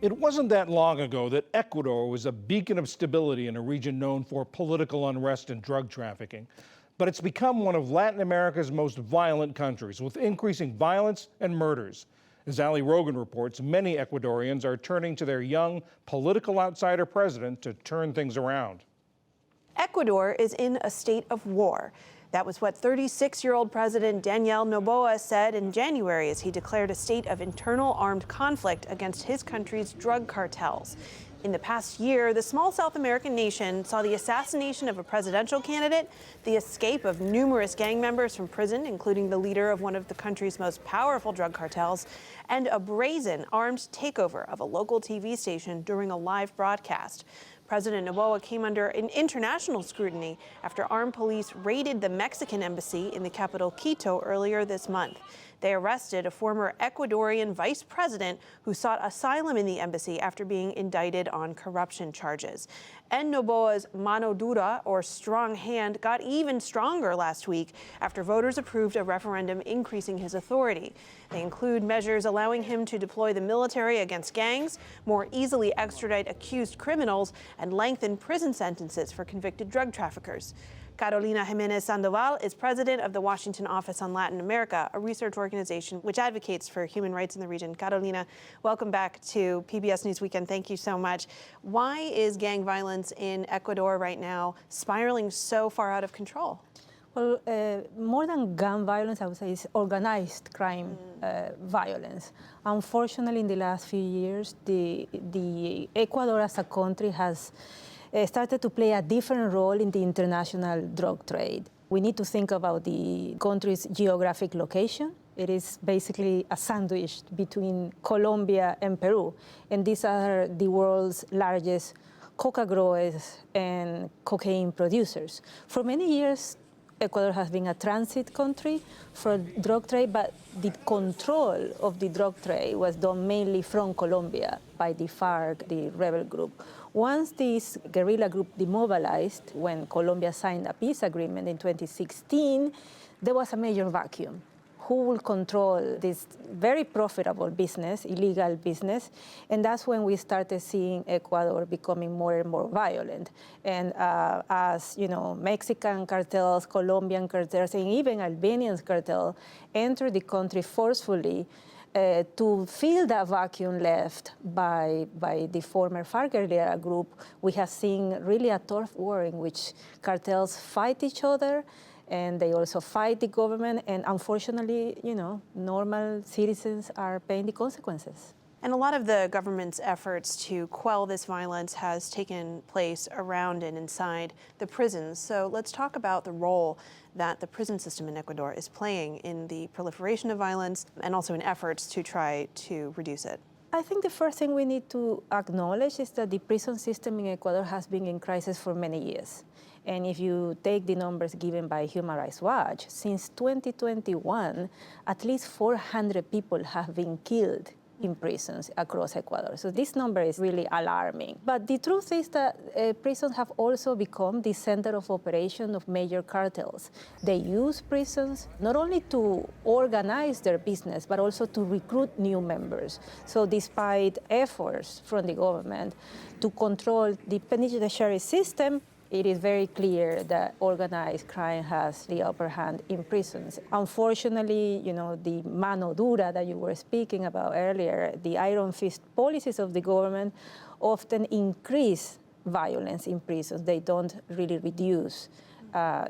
It wasn't that long ago that Ecuador was a beacon of stability in a region known for political unrest and drug trafficking. But it's become one of Latin America's most violent countries, with increasing violence and murders. As Ali Rogan reports, many Ecuadorians are turning to their young political outsider president to turn things around. Ecuador is in a state of war. That was what 36-year-old President Daniel Noboa said in January as he declared a state of internal armed conflict against his country's drug cartels. In the past year, the small South American nation saw the assassination of a presidential candidate, the escape of numerous gang members from prison, including the leader of one of the country's most powerful drug cartels, and a brazen armed takeover of a local TV station during a live broadcast. President Noboa came under an international scrutiny after armed police raided the Mexican embassy in the capital Quito earlier this month. They arrested a former Ecuadorian vice president who sought asylum in the embassy after being indicted on corruption charges. And Noboa's mano dura, or strong hand, got even stronger last week after voters approved a referendum increasing his authority. They include measures allowing him to deploy the military against gangs, more easily extradite accused criminals, and lengthen prison sentences for convicted drug traffickers. Carolina Jimenez Sandoval is president of the Washington Office on Latin America, a research organization which advocates for human rights in the region. Carolina, welcome back to PBS News Weekend. Thank you so much. Why is gang violence in Ecuador right now spiraling so far out of control? Well, more than gun violence, I would say it's organized crime violence. Unfortunately, in the last few years, the Ecuador as a country has started to play a different role in the international drug trade. We need to think about the country's geographic location. It is basically a sandwich between Colombia and Peru, and these are the world's largest coca growers and cocaine producers. For many years, Ecuador has been a transit country for drug trade, but the control of the drug trade was done mainly from Colombia by the FARC, the rebel group. Once this guerrilla group demobilized, when Colombia signed a peace agreement in 2016, there was a major vacuum. Who will control this very profitable business, illegal business? And that's when we started seeing Ecuador becoming more and more violent. And as you know, Mexican cartels, Colombian cartels, and even Albanian cartel entered the country forcefully to fill that vacuum left by the former FARC guerrilla group, we have seen really a turf war in which cartels fight each other, and they also fight the government, and unfortunately, you know, normal citizens are paying the consequences. And a lot of the government's efforts to quell this violence has taken place around and inside the prisons. So let's talk about the role that the prison system in Ecuador is playing in the proliferation of violence and also in efforts to try to reduce it. I think the first thing we need to acknowledge is that the prison system in Ecuador has been in crisis for many years. And if you take the numbers given by Human Rights Watch, since 2021, at least 400 people have been killed in prisons across Ecuador. So this number is really alarming. But the truth is that prisons have also become the center of operation of major cartels. They use prisons not only to organize their business, but also to recruit new members. So despite efforts from the government to control the penitentiary system, it is very clear that organized crime has the upper hand in prisons. Unfortunately, you know, the mano dura that you were speaking about earlier, the iron fist policies of the government often increase violence in prisons. They don't really reduce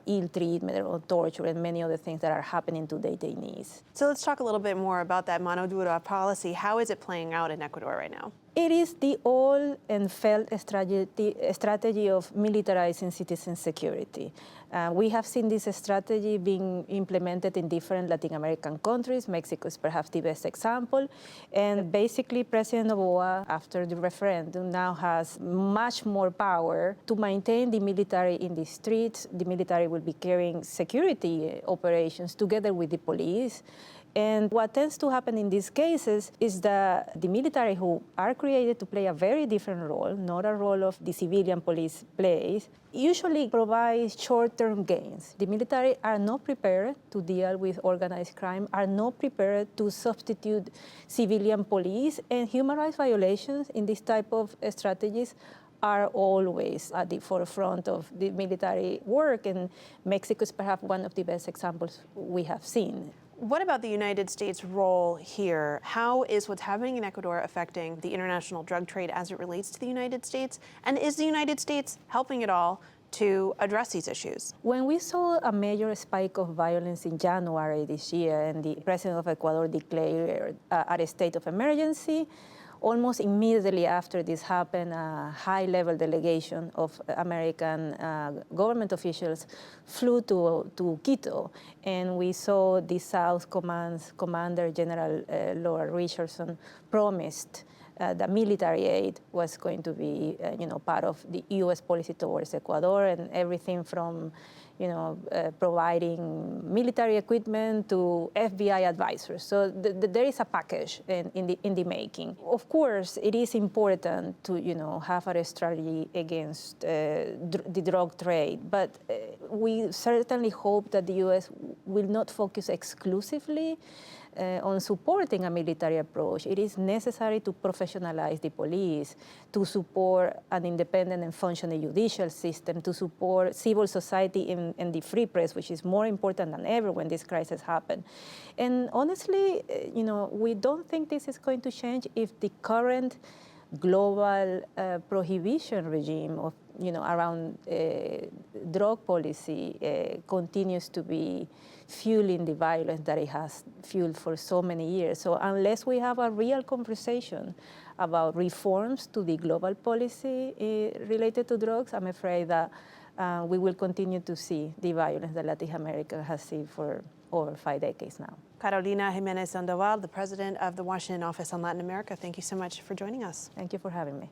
ill treatment or torture and many other things that are happening to detainees. So let's talk a little bit more about that mano dura policy. How is it playing out in Ecuador right now? It is the old and felt strategy of militarizing citizen security. We have seen this strategy being implemented in different Latin American countries. Mexico is perhaps the best example. And basically, President Noboa, after the referendum, now has much more power to maintain the military in the streets. The military will be carrying security operations together with the police. And what tends to happen in these cases is that the military, who are created to play a very different role, not a role of the civilian police plays, usually provide short-term gains. The military are not prepared to deal with organized crime, are not prepared to substitute civilian police, and human rights violations in this type of strategies are always at the forefront of the military work, and Mexico is perhaps one of the best examples we have seen. What about the United States' role here? How is what's happening in Ecuador affecting the international drug trade as it relates to the United States? And is the United States helping at all to address these issues? When we saw a major spike of violence in January this year, and the president of Ecuador declared a state of emergency, almost immediately after this happened, a high-level delegation of American government officials flew to Quito, and we saw the South Command's Commander General Laura Richardson promised that military aid was going to be, part of the U.S. policy towards Ecuador, and everything from, providing military equipment to FBI advisors. So there is a package in the making. Of course, it is important to, have a strategy against the drug trade, but we certainly hope that the U.S. will not focus exclusively on supporting a military approach. It is necessary to professionalize the police, to support an independent and functioning judicial system, to support civil society and the free press, which is more important than ever when this crisis happened. And honestly, we don't think this is going to change if the current global prohibition regime of, around drug policy continues to be fueling the violence that it has fueled for so many years. So unless we have a real conversation about reforms to the global policy related to drugs, I'm afraid that we will continue to see the violence that Latin America has seen for over 5 decades now. Carolina Jimenez Sandoval, the president of the Washington Office on Latin America, thank you so much for joining us. Thank you for having me.